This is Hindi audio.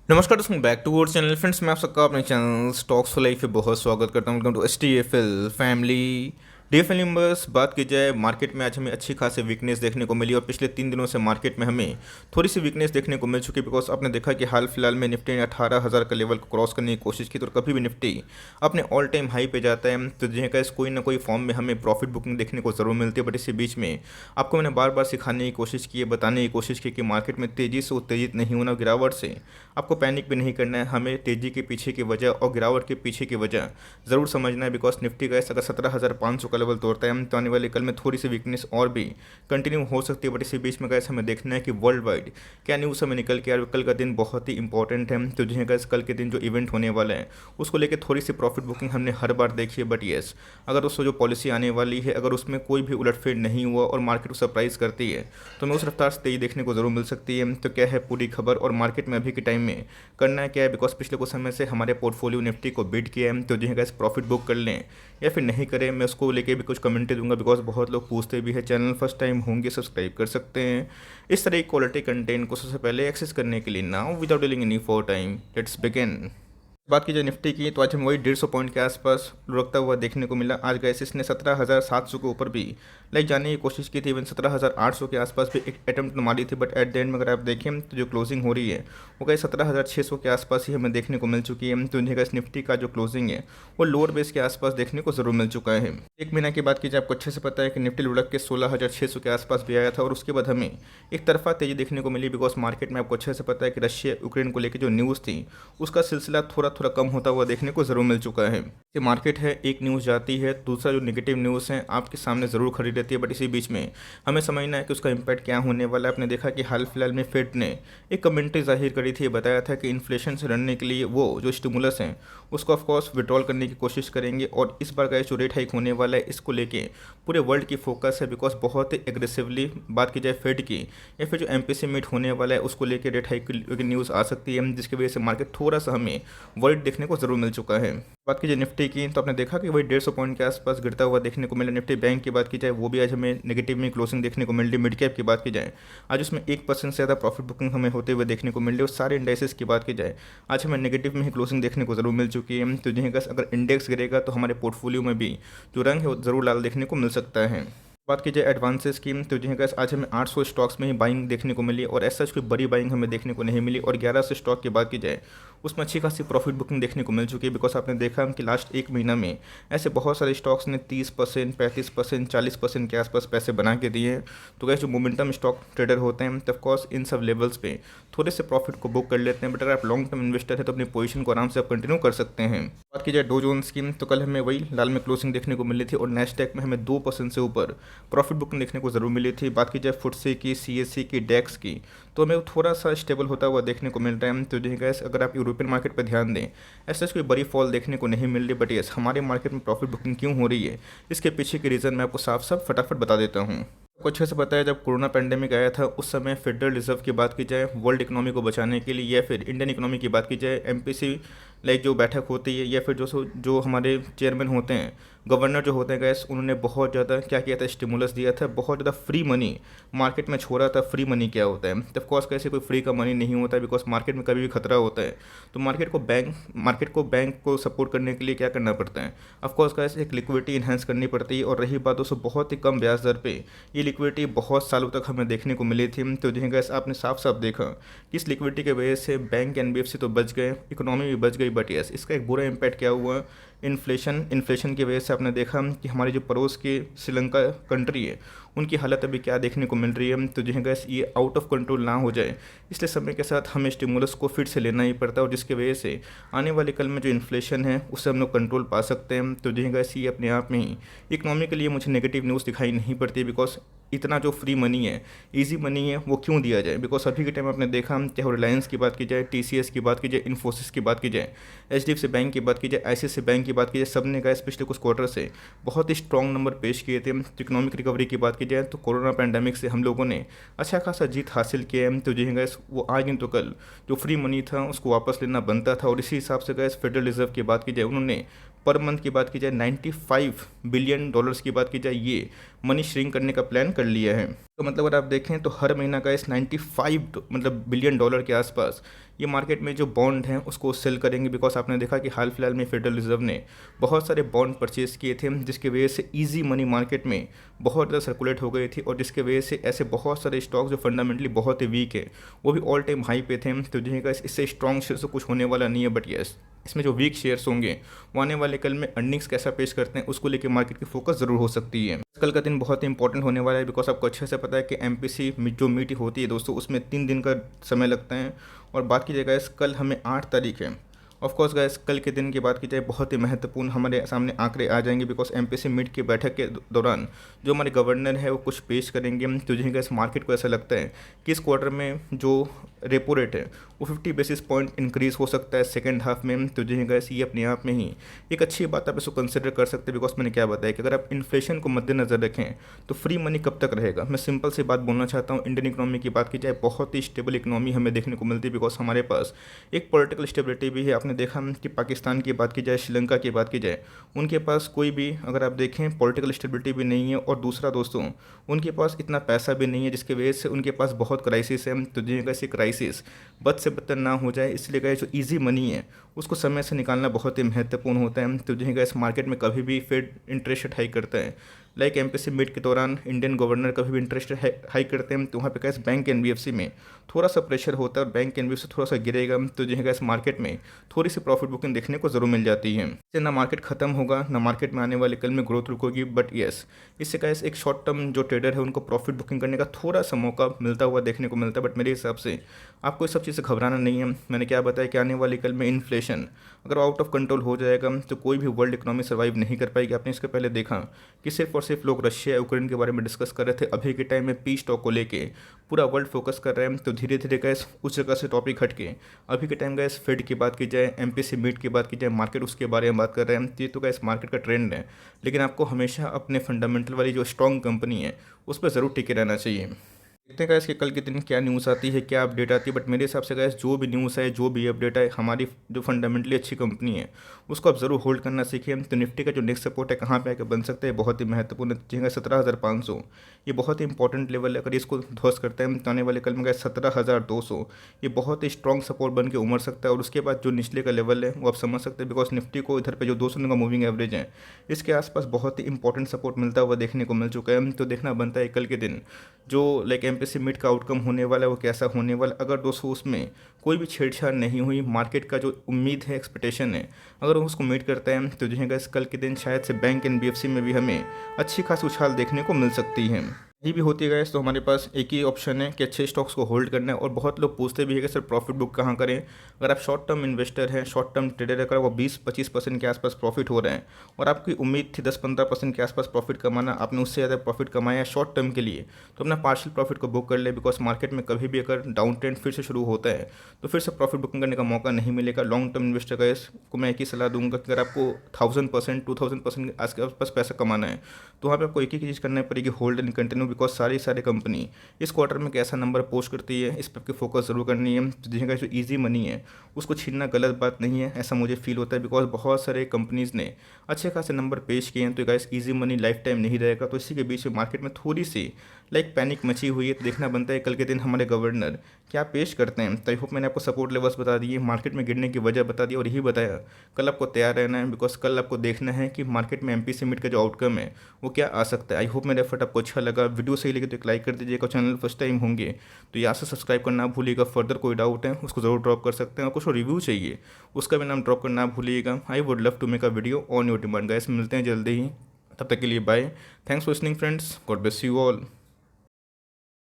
नमस्कार दोस्तों, back to our channel. Friends, मैं आप सबका अपने चैनल स्टॉक्स फॉर लाइफ पे बहुत स्वागत करता हूँ। Welcome to STFL family. Dear family members, बात की जाए मार्केट में आज हमें अच्छी खासी वीकनेस देखने को मिली और पिछले 3 दिनों से मार्केट में हमें थोड़ी सी वीकनेस देखने को मिल चुकी है। बिकॉज आपने देखा कि हाल फिलहाल में निफ्टी ने 18,000 का लेवल को क्रॉस करने की कोशिश की, तो कभी भी निफ्टी अपने ऑल टाइम हाई पे जाता है तो जो है कोई ना कोई फॉर्म में हमें प्रॉफिट बुकिंग देखने को ज़रूर मिलती है। बट इसी बीच में आपको मैंने बार बार सिखाने की कोशिश की है, बताने की कोशिश की कि मार्केट में तेज़ी से उत्तेजित नहीं होना, गिरावट से आपको पैनिक भी नहीं करना है। हमें तेज़ी के पीछे की वजह और गिरावट के पीछे की वजह ज़रूर समझना है। बिकॉज निफ्टी का अगर 17,500 का लेवल तोड़ता है तो आने वाले कल में थोड़ी सी वीकनेस और भी कंटिन्यू हो सकती है। बट इसी बीच में गैस हमें देखना है कि वर्ल्ड वाइड क्या न्यूज़ हमें निकल के, कल का दिन बहुत ही इंपॉर्टेंट है। तो जो गैस कल के दिन जो इवेंट होने वाला है उसको लेकर थोड़ी सी प्रॉफिट बुकिंग हमने हर बार देखी है। बट येस, अगर उसको जो पॉलिसी आने वाली है, अगर उसमें कोई भी उलटफेर नहीं हुआ और मार्केट को सरप्राइज करती है तो हमें उस रफ्तार से तेजी देखने को ज़रूर मिल सकती है। तो क्या है पूरी खबर और मार्केट में अभी के टाइम में करना है क्या है। बिकॉज पिछले कुछ समय से हमारे पोर्टफोलियो निफ्टी को बीट किया है, तो जो है गैस प्रॉफिट बुक कर लें या फिर नहीं करें, मैं उसको लेके भी कुछ कमेंट दूंगा। बिकॉज बहुत लोग पूछते भी है, चैनल फर्स्ट टाइम होंगे सब्सक्राइब कर सकते हैं इस तरह की क्वालिटी कंटेंट को सबसे पहले एक्सेस करने के लिए। Now without dealing any for time, let's begin. बात की जाए निफ्टी की तो आज हमें वही 150 पॉइंट के आसपास लुढ़कता हुआ देखने को मिला। आज गैस इसने 17,700 के ऊपर भी लाइक जाने की कोशिश की थी। इवन 17,800 के आसपास भी एक अटैम्प्ट मारी थी। बट एट द एंड में अगर आप देखें तो जो क्लोजिंग हो रही है वो गैस 17,600 के आसपास ही हमें देखने को मिल चुकी है। तो उन्हें गैस निफ्टी का जो क्लोजिंग है वो लोअर बेस के आसपास देखने को ज़रूर मिल चुका है। एक महीना की बात की जाए, आपको अच्छे से पता है कि निफ्टी लुढ़क के 16,600 के आसपास भी आया था और उसके बाद हमें एक तरफा तेजी देखने को मिली। बिकॉज मार्केट में आपको अच्छे से पता है कि रशिया यूक्रेन को लेकर जो न्यूज़ थी उसका सिलसिला थोड़ा थोड़ा कम होता हुआ देखने को ज़रूर मिल चुका है। ये मार्केट है, एक न्यूज़ जाती है, दूसरा जो नेगेटिव न्यूज़ है आपके सामने ज़रूर खड़ी रहती है। बट इसी बीच में हमें समझना है कि उसका इम्पैक्ट क्या होने वाला है। आपने देखा कि हाल फिलहाल में फेड ने एक कमेंट्री जाहिर करी थी, बताया था कि इन्फ्लेशन से लड़ने के लिए वो जो स्टिमुलस हैं उसको ऑफकोर्स विड्रॉल करने की कोशिश करेंगे। और इस बार का जो रेट हाइक होने वाला है इसको लेके पूरे वर्ल्ड की फोकस है। बिकॉज बहुत ही एग्रेसिवली बात की जाए फेड की या फिर जो MPC मीट होने वाला है उसको लेके रेट हाइक की न्यूज़ आ सकती है, जिसकी वजह से मार्केट थोड़ा सा हमें वर्ल्ड देखने को ज़रूर मिल चुका है। बात कीजिए निफ्टी की तो आपने देखा कि वही 150 पॉइंट के आसपास गिरता हुआ देखने को मिला। निफ्टी बैंक की बात की जाए वो भी आज हमें नेगेटिव में क्लोजिंग देखने को मिल रही। मिड कैप की बात की जाए आज उसमें 1% से ज़्यादा प्रॉफिट बुकिंग हमें होते हुए देखने को मिल रही है। और सारे इंडेक्सेस की बात की जाए आज हमें नेगेटिव में ही क्लोजिंग देखने को ज़रूर मिल चुकी है। तो जिन्हें अगर इंडेक्स गिरेगा तो हमारे पोर्टफोलियो में भी जो रंग है वो ज़रूर लाल देखने को मिल सकता है। बात की जाए एडवांसेस की तो जिन्हें गैस आज हमें 800 स्टॉक्स में ही बाइंग देखने को मिली और ऐसा कोई बड़ी बाइंग हमें देखने को नहीं मिली। और 1100 स्टॉक की बात की जाए उसमें अच्छी खासी प्रॉफिट बुकिंग देखने को मिल चुकी है। बिकॉज आपने देखा कि लास्ट एक महीना में ऐसे बहुत सारे स्टॉक्स ने 30%, 35%, 40% के आसपास पैसे बना के दिए हैं। तो गैस जो मोमेंटम स्टॉक ट्रेडर होते हैं तो ऑफकोर्स इन सब लेवल्स पे थोड़े से प्रॉफिट को बुक कर लेते हैं। बट अगर आप लॉन्ग टर्म इन्वेस्टर है तो अपनी पोजीशन को आराम से आप कंटिन्यू कर सकते हैं। बात की जाए डो जोन्स की तो कल हमें वही लाल में क्लोजिंग देखने को मिली थी और नेस्डैक में हमें 2% से ऊपर प्रॉफिट बुकिंग देखने को ज़रूर मिली थी। बात की जाए फुटसे की, CSE की, डेक्स की तो हमें थोड़ा सा स्टेबल होता हुआ देखने को मिल रहा है। तो जो गैस अगर आप यूरोपियन मार्केट पर ध्यान दें ऐसा कोई बड़ी फॉल देखने को नहीं मिल रही। बट यस, हमारे मार्केट में प्रॉफिट बुकिंग क्यों हो रही है इसके पीछे की रीज़न मैं आपको साफ साफ फटाफट बता देता हूँ। आपको अच्छे से पता है जब कोरोना पेंडेमिक आया था उस समय फेडरल रिजर्व की बात की जाए वर्ल्ड इकोनॉमी को बचाने के लिए या फिर इंडियन इकोनॉमी की बात की जाए MPC लाइक जो बैठक होती है या फिर जो हमारे चेयरमैन होते हैं, गवर्नर जो होते हैं गैस, उन्होंने बहुत ज़्यादा क्या किया था, स्टिमुलस दिया था, बहुत ज़्यादा फ्री मनी मार्केट में छोड़ा था। फ्री मनी क्या होता है तो ऑफकोर्स कैसे कोई फ्री का मनी नहीं होता है। बिकॉज मार्केट में कभी भी खतरा होता है तो मार्केट को बैंक को सपोर्ट करने के लिए क्या करना पड़ता है, ऑफकोर्स कैसे एक लिक्विडिटी इन्हेंस करनी पड़ती है। और रही बात दोस्तों बहुत ही कम ब्याज दर पे ये लिक्विडिटी बहुत सालों तक हमें देखने को मिली थी। तो जिन्हें गैस आपने साफ साफ देखा कि इस लिक्विडिटी की वजह से बैंक NBFC तो बच गए, इकोनॉमी भी बच गई। बट यस, इसका एक बुरा इम्पैक्ट क्या हुआ, इन्फ्लेशन की वजह से आपने देखा कि हमारी जो पड़ोस की श्रीलंका कंट्री है उनकी हालत अभी क्या देखने को मिल रही है। तो जिन्हें गैस ये आउट ऑफ कंट्रोल ना हो जाए इसलिए समय के साथ हमें स्टिमुलस को फिर से लेना ही पड़ता है और जिसकी वजह से आने वाले कल में जो इन्फ्लेशन है उससे हम लोग कंट्रोल पा सकते हैं। तो जिन्हें गैस ये अपने आप में ही इकोनॉमी के लिए मुझे नेगेटिव न्यूज़ दिखाई नहीं पड़ती। बिकॉज इतना जो फ्री मनी है, इजी मनी है, वो क्यों दिया जाए। बिकॉज अभी के टाइम आपने देखा चाहे रिलायंस की बात की जाए, TCS की बात की जाए, इन्फोसिस की बात की जाए, HDFC बैंक की बात की जाए, ICICI बैंक की बात की जाए, सब ने गैस पिछले कुछ क्वार्टर से बहुत ही स्ट्रॉन्ग नंबर पेश किए थे। तो इकोनॉमिक रिकवरी की बात की जाए तो कोरोना पैंडेमिक से हम लोगों ने अच्छा खासा जीत हासिल किया है। तो जी गैस वो आज नहीं तो कल जो फ्री मनी था उसको वापस लेना बनता था। और इसी हिसाब से गैस फेडरल रिजर्व की बात की जाए उन्होंने पर मंथ की बात की जाए $95 बिलियन की बात की जाए ये मनी श्रिंक करने का प्लान कर लिया है। तो मतलब अगर आप देखें तो हर महीना का इस 95 मतलब बिलियन डॉलर के आसपास ये मार्केट में जो बॉन्ड हैं उसको सेल करेंगे, बिकॉज आपने देखा कि हाल फिलहाल में फेडरल रिजर्व ने बहुत सारे बॉन्ड परचेज किए थे, जिसकी वजह से ईजी मनी मार्केट में बहुत ज़्यादा सर्कुलेट हो गई थी, और जिसकी वजह से ऐसे बहुत सारे स्टॉक्स जो फंडामेंटली बहुत ही वीक है वो भी ऑल टाइम हाई पे थे। तो जो है इससे स्ट्रॉन्ग शेयर से कुछ होने वाला नहीं है, बट यस इसमें जो वीक शेयर्स होंगे वो आने वाले कल में अर्निंग्स कैसा पेश करते हैं उसको लेकर मार्केट की फोकस ज़रूर हो सकती है। कल का दिन बहुत ही इंपॉर्टेंट होने वाला है, बिकॉज आपको अच्छे से पता है कि एमपीसी जो मीट होती है दोस्तों उसमें 3 दिन का समय लगता है, और बात की जाएगा कल हमें 8 तारीख है। ऑफ कोर्स गाइस कल के दिन की बात की जाए बहुत ही महत्वपूर्ण हमारे सामने आंकड़े आ जाएंगे, बिकॉज एमपीसी मीट की बैठक के दौरान जो हमारे गवर्नर है वो कुछ पेश करेंगे। तो जो है मार्केट को ऐसा लगता है कि इस क्वार्टर में जो रेपो रेट है वो 50 बेसिस पॉइंट इंक्रीज़ हो सकता है सेकेंड हाफ में। तो जो है ये अपने आप में ही एक अच्छी बात आप इसको कंसिडर कर सकते हैं, बिकॉज मैंने क्या बताया कि अगर आप इन्फ्लेशन को मद्देनजर रखें तो फ्री मनी कब तक रहेगा। मैं सिंपल सी बात बोलना चाहता हूँ, इंडियन इकोनॉमी की बात की जाए बहुत ही स्टेबल इकोनॉमी हमें देखने को मिलती है, बिकॉज हमारे पास एक पॉलिटिकल स्टेबिलिटी भी है। आपने देखा कि पाकिस्तान की बात की जाए, श्रीलंका की बात की जाए, उनके पास कोई भी अगर आप देखें पॉलिटिकल स्टेबिलिटी भी नहीं है, और दूसरा दोस्तों उनके पास इतना पैसा भी नहीं है, जिसकी वजह से उनके पास बहुत क्राइसिस है। तो जो ऐसी क्राइसिस बद से बदतर ना हो जाए, इसलिए गए जो इजी मनी है उसको समय से निकालना बहुत ही महत्वपूर्ण होता है। तो जो है इस मार्केट में कभी भी फेड इंटरेस्ट रेट हाइक करता है, लाइक एमपीसी मीट के दौरान इंडियन गवर्नर कभी भी इंटरेस्ट हाइक करते हैं, तो वहाँ पे कैसे बैंक एनबीएफसी में थोड़ा सा प्रेशर होता है और बैंक एनबीएफसी थोड़ा सा गिरेगा, तो जो है इस मार्केट में थोड़ी सी प्रॉफिट बुकिंग देखने को जरूर मिल जाती है। इससे ना मार्केट खत्म होगा ना मार्केट में आने वाले कल में ग्रोथ रुकेगी, बट येस इससे कैसे एक शॉर्ट टर्म जो ट्रेडर है उनको प्रॉफिट बुकिंग करने का थोड़ा सा मौका मिलता हुआ देखने को मिलता है। बट मेरे हिसाब से आपको इस सब चीज़ से घबराना नहीं है। मैंने क्या बताया कि आने वाले कल में इन्फ्लेशन अगर आउट ऑफ कंट्रोल हो जाएगा तो कोई भी वर्ल्ड इकोनॉमी सर्वाइव नहीं कर पाएगी। आपने इसके पहले देखा कि सिर्फ और सिर्फ लोग रशिया यूक्रेन के बारे में डिस्कस कर रहे थे, अभी के टाइम में पीस टॉक को लेके पूरा वर्ल्ड फोकस कर रहे हैं। तो धीरे धीरे गैस उस जगह से टॉपिक हट के अभी के टाइम गैस फेड की बात की जाए, एमपीसी मीट की बात की जाए, मार्केट उसके बारे में बात कर रहे हैं। ये तो गैस मार्केट का ट्रेंड है, लेकिन आपको हमेशा अपने फंडामेंटल वाली जो स्ट्रॉन्ग कंपनी है उस पर ज़रूर टिके रहना चाहिए। देखते हैं गैस कि कल के दिन क्या न्यूज़ आती है, क्या अपडेट आती है। बट मेरे हिसाब से गैस जो भी न्यूज़ है, जो भी अपडेट है, हमारी जो फंडामेंटली अच्छी कंपनी है उसको आप ज़रूर होल्ड करना सीखिए। तो निफ्टी का जो नेक्स्ट सपोर्ट है कहाँ पे आकर बन सकता है बहुत ही महत्वपूर्ण है, 17,500 ये बहुत ही इंपॉर्टेंट लेवल है। अगर इसको ध्वस्त करते हैं तो आने वाले कल में गैस 17,200 ये बहुत ही स्ट्रॉन्ग सपोर्ट बन के उमड़ सकता है। और उसके बाद जो निचले का लेवल है वो आप समझ सकते हैं, बिकॉज निफ्टी को इधर पे जो 200 का मूविंग एवरेज है इसके आसपास बहुत ही इंपॉर्टेंट सपोर्ट मिलता हुआ देखने को मिल चुका है। तो देखना बनता है कल के दिन जो लाइक एमपीसी मीट का आउटकम होने वाला है वो कैसा होने वाला। अगर दोस्तों उसमें कोई भी छेड़छाड़ नहीं हुई, मार्केट का जो उम्मीद है, एक्सपेक्टेशन है, अगर वो उसको मीट करता है तो जो है कल के दिन शायद से बैंक एनबीएफसी में भी हमें अच्छी खासी उछाल देखने को मिल सकती है। ये भी होती है गैस, तो हमारे पास एक ही ऑप्शन है कि अच्छे स्टॉक्स को होल्ड करना है। और बहुत लोग पूछते भी है कि सर प्रॉफिट बुक कहाँ करें। अगर आप शॉर्ट टर्म इन्वेस्टर हैं, शॉर्ट टर्म ट्रेडर है, अगर वो 20-25% के आसपास प्रॉफिट हो रहे हैं और आपकी उम्मीद थी 10-15% के आसपास प्रॉफिट कमाना, आपने उससे ज़्यादा प्रॉफिट कमाया शॉर्ट टर्म के लिए, तो अपना पार्शियल प्रॉफिट को बुक कर ले। बिकॉज मार्केट में कभी भी अगर डाउन ट्रेंड फिर से शुरू होता है तो फिर से प्रॉफिट बुकिंग करने का मौका नहीं मिलेगा। लॉन्ग टर्म इन्वेस्टर गैस को मैं एक ही सलाह दूंगा कि अगर आपको 1000%, 2000% के आसपास पैसा कमाना है तो वहाँ पर आपको एक ही चीज़ करनी पड़ेगी, होल्ड एंड कंटिन्यू। बिकॉज सारी कंपनी इस क्वार्टर में कैसा नंबर पोस्ट करती है इस पर आपकी फोकस जरूर करनी है। तो जिनका जो इजी मनी है उसको छीनना गलत बात नहीं है, ऐसा मुझे फील होता है। बिकॉज बहुत सारे कंपनीज ने अच्छे खासे नंबर पेश किए हैं, तो guys easy money life time नहीं रहेगा। तो इसी के बीच में मार्केट में थोड़ी सी लाइक पैनिक मची हुई है। तो देखना बनता है कल के दिन हमारे गवर्नर क्या पेश करते हैं। तो आई होप मैंने आपको सपोर्ट लेवल्स बता दिए, मार्केट में गिरने की वजह बता दी, और यही बताया कल आपको तैयार रहना है। बिकॉज कल आपको देखना है कि मार्केट में एमपीसी मीट का जो आउटकम है वो क्या आ सकता है। आई होप मेरा एफर्ट आपको अच्छा लगा। वीडियो सही लगे तो एक लाइक कर दीजिएगा, चैनल फर्स्ट टाइम होंगे तो यहाँ से सब्सक्राइब करना भूलिएगा। फर्दर कोई डाउट है उसको जरूर ड्रॉप कर सकते हैं, और कुछ रिव्यू चाहिए उसका भी नाम ड्रॉप करना भूलिएगा। I would love to make a video on your demand. Guys मिलते हैं जल्दी ही, तब तक के लिए bye. Thanks for listening friends, God bless you all.